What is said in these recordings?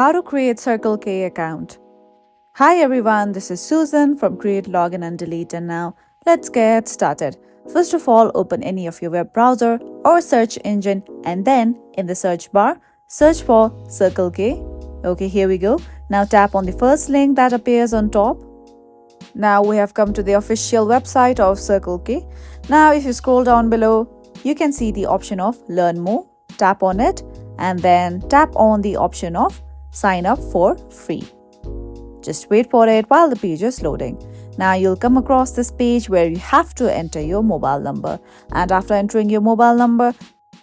How to create Circle K account. Hi everyone, this is Susan from Create, Login and Delete, and now let's get started. First of all, open any of your web browser or search engine, and then in the search bar, search for Circle K. Okay, here we go. Now tap on the first link that appears on top. Now we have come to the official website of Circle K. Now if you scroll down below, you can see the option of Learn More. Tap on it and then tap on the option of Sign up for free. Just wait for it while the page is loading. Now you'll come across this page where you have to enter your mobile number. And after entering your mobile number,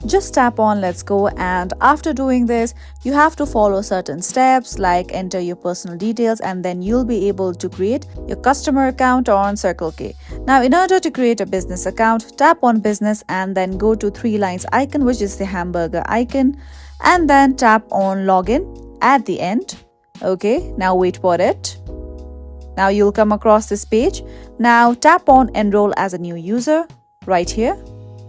just tap on Let's Go, and after doing this, you have to follow certain steps like enter your personal details, and then you'll be able to create your customer account on Circle K. Now in order to create a business account, tap on business and then go to three lines icon, which is the hamburger icon, and then tap on login at the end. Okay, now wait for it. Now you'll come across this page. Now tap on enroll as a new user right here.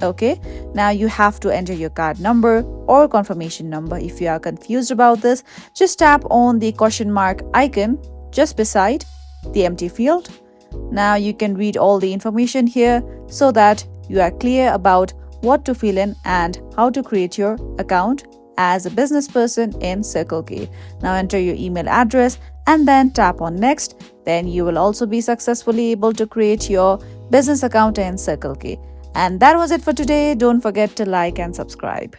Okay, now you have to enter your card number or confirmation number. If you are confused about this, just tap on the question mark icon just beside the empty field. Now you can read all the information here so that you are clear about what to fill in and how to create your account as a business person in Circle K. Now enter your email address and then tap on next. Then you will also be successfully able to create your business account in Circle K. And that was it for today. Don't forget to like and subscribe.